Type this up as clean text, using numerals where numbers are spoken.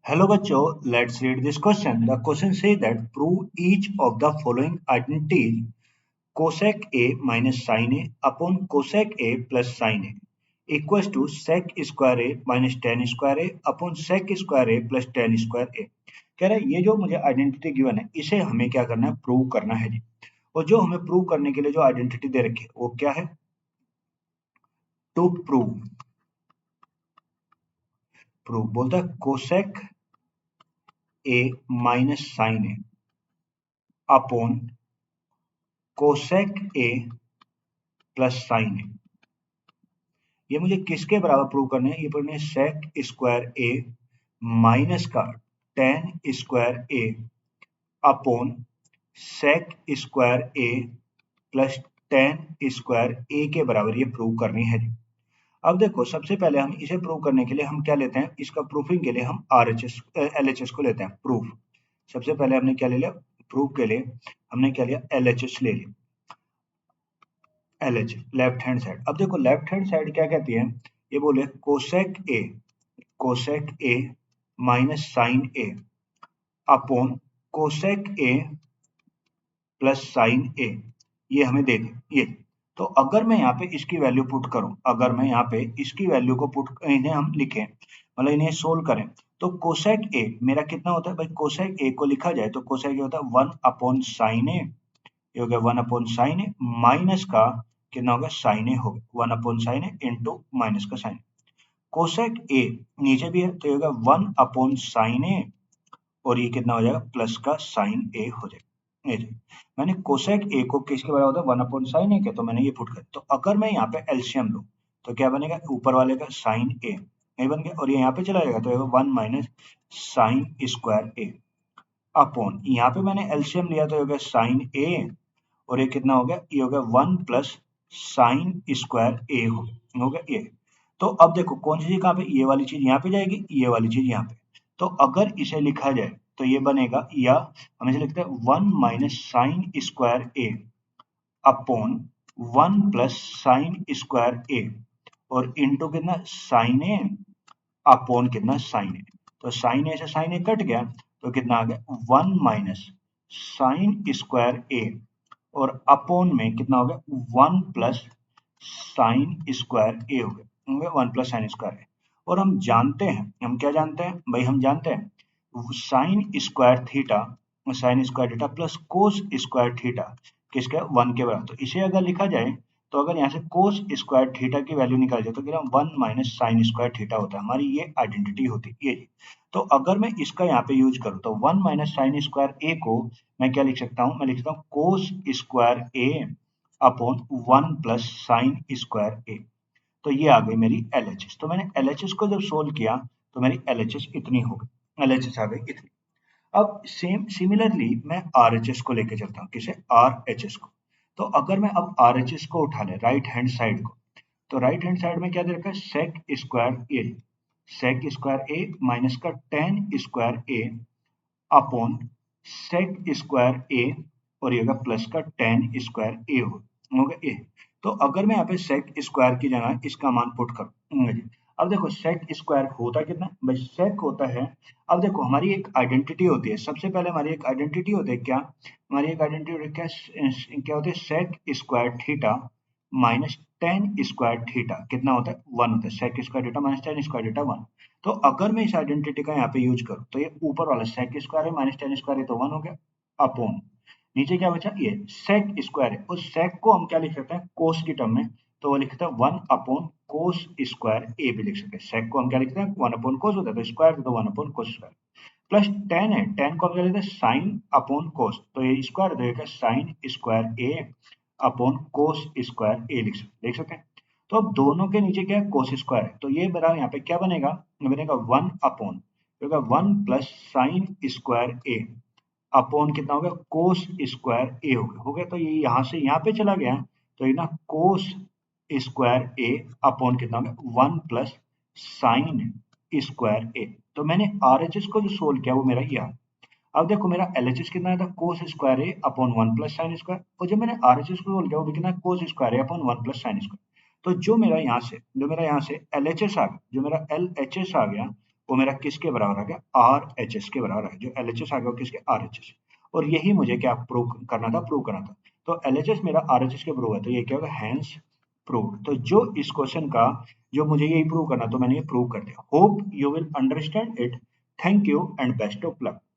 Hello बच्चों, let's read this question. The question says that prove each of the following identities cosec A minus sin A upon cosec A plus sin A equals to sec square A minus tan square A upon sec square A plus tan square A. कह रहा है ये जो मुझे identity given है इसे हमें क्या करना है, प्रूव करना है जी। और जो हमें प्रूव करने के लिए जो आइडेंटिटी दे रखी है वो क्या है, टू प्रूव बोलता है cosec A minus sine A upon cosec A plus sine A. ये मुझे किसके बराबर प्रूव करने हैं, ये करने हैं सेक स्क्वायर ए माइनस का टेन स्क्वायर ए अपॉन सेक स्क्वायर ए प्लस टेन स्क्वायर ए के बराबर ये प्रूव करनी है जी। अब देखो सबसे पहले हम इसे प्रूव करने के लिए हम क्या लेते हैं, इसका प्रूफिंग के लिए हम LHS को लेते हैं प्रूफ। सबसे पहले हमने क्या ले लिया, प्रूफ के लिए हमने क्या लिया, LHS ले लिया, LH लेफ्ट हैंड साइड। अब देखो लेफ्ट हैंड साइड क्या कहती है, ये बोले cosec A minus sine A upon cosec A plus sine A, ये हमें दे दे ये। तो अगर मैं यहाँ पे इसकी वैल्यू पुट करूं, अगर मैं यहाँ पे इसकी वैल्यू को पुट इन्हें हम लिखें, मतलब इन्हें सोल्व करें, तो कोसेक ए मेरा कितना होता है भाई, कोसेक ए को लिखा जाए तो कोसेक ए होता है 1 अपॉन साइन ए, ये हो गया 1 अपॉन साइन ए माइनस का कितना होगा, साइन ए हो गया 1 अपॉन साइन ए इंटू माइनस का साइन। कोसेक ए नीचे भी है तो ये होगा 1 अपॉन साइन ए और ये कितना हो जाएगा, प्लस का साइन ए हो जाएगा। ये मैंने कोसेक ए को किसके बराबर होता है, 1 अपॉन साइन ए के, तो मैंने ये पुट कर। तो अगर मैं यहाँ पे एलसीएम लूं तो क्या बनेगा, ऊपर वाले का साइन ए नहीं बन गया और ये यहाँ पे चला जाएगा तो 1 माइनस साइन स्क्वायर ए अपॉन, यहाँ पे मैंने एलसीएम लिया तो हो गया साइन ए और ये कितना हो गया, ये हो गया 1 प्लस साइन स्क्वायर ए हो गया ये। तो अब देखो कौन सी चीज कहाँ पे, ये वाली चीज यहाँ पे जाएगी, ये वाली चीज यहाँ पे। तो अगर इसे लिखा जाए तो ये बनेगा, या हम इसे लिखते हैं 1 माइनस साइन स्क्वायर ए अपॉन 1 प्लस साइन स्क्वायर ए और इंटू कितना साइन ए अपॉन कितना साइन ए। तो साइन ए से साइन ए कट गया तो कितना आ गया 1 माइनस साइन स्क्वायर ए और अपॉन में कितना हो गया 1 प्लस साइन स्क्वायर ए हो गया 1 प्लस साइन स्क्वायर ए। और हम जानते हैं, हम क्या जानते हैं भाई, हम जानते हैं sine square theta plus cos square theta किसका 1 के बराबर। तो इसे अगर लिखा जाए तो अगर यहाँ से कोस स्क्वायर थीटा की वैल्यू निकाल जाए तो कितना 1 माइनस साइन स्क्वायर थीटा होता है, हमारी ये आइडेंटिटी होती है ये। तो अगर मैं इसका यहाँ पे यूज करूँ तो 1 माइनस साइन स्क्वायर ए को मैं क्या लिख सकता हूँ, मैं लिख सकता हूँ कोस स्क्वायर ए अपॉन 1 प्लस साइन स्क्वायर ए। तो ये आ गई मेरी LHS। तो मैंने LHS को जब सोल्व किया तो मेरी LHS इतनी हो गई, LHS आ गई इतनी। अब सेम सिमिलरली मैं RHS को लेके चलता हूँ, किसे, RHS को। तो अगर मैं अब RHS को उठा ले राइट हैंड साइड को, तो राइट हैंड साइड में क्या दे रखा है, सेक स्क्वायर ए माइनस का टेन स्क्वायर ए अपॉन सेक स्क्वायर ए और ये होगा प्लस का टेन स्क्वायर ए हो गया ए। तो अगर मैं यहाँ पे सेक स्क्वायर की जगह इसका मान पुट करूँ, अब देखो सेक स्क्वायर होता कितना भाई, सेक होता है, अब देखो हमारी एक आइडेंटिटी होती है, सबसे पहले हमारी एक आइडेंटिटी होती है क्या, हमारी एक आइडेंटिटी होती है क्या होती है, sec square theta minus tan square theta कितना होता है, 1 होता है, sec square theta minus tan square theta 1। तो अगर मैं इस आइडेंटिटी का यहाँ पे यूज करूँ तो ये ऊपर वाला सेक स्क्वायर है माइनस टेन स्क्वायर है तो 1 हो गया अपॉन, नीचे क्या बचा, ये सेक स्क्वायर है, उस सेक को हम क्या लिख सकते हैं कोस की टर्म में, तो वो लिखता है 1 अपॉन कोस स्क्वायर ए भी लिख सकते हैं। सेक को हम क्या लिखते हैं 1 अपॉन कोस होता है तो स्क्वायर तो 1 upon cos square plus ten है, टेन को हम क्या लिखते हैं साइन अपॉन कोस, तो ये स्क्वायर देगा साइन स्क्वायर ए अपॉन कोस स्क्वायर ए लिख सकते हैं। तो अब दोनों के नीचे क्या है, कोस स्क्वायर है, तो ये मेरा यहाँ पे क्या बनेगा, ये बनेगा 1 अपॉन 1 प्लस साइन स्क्वायर ए अपॉन कितना हो गया, कोस स्क्वायर ए हो गया। तो ये यहाँ से यहाँ पे चला गया तो ये ना कोस स्क्वायर ए अपॉन कितना हो गया 1 प्लस साइन स्क्वायर ए। तो मैंने RHS को जो सोल्व किया वो मेरा ये आ। अब देखो मेरा LHS कितना आया था, कोस स्क्वायर ए अपॉन 1 प्लस साइन स्क्वायर, और जब मैंने RHS को सोल्व किया वो भी कितना कोस स्क्वायर ए अपॉन 1 प्लस साइन स्क्वायर। तो जो मेरा यहाँ से LHS आ गया, जो मेरा LHS आ गया वो मेरा किसके बराबर आ गया, आर एच एस के बराबर है। जो एल एच एस आ गया वो किसके, आर एच एस। और यही मुझे क्या प्रूव करना था, प्रूव करना था। तो एल एच एस मेरा आर एच एस के प्रूव है, तो ये क्या होगा, हैंस प्रूव। तो जो इस क्वेश्चन का जो मुझे यही प्रूव करना, तो मैंने ये प्रूव कर दिया। Hope you will understand it. Thank you and best of luck.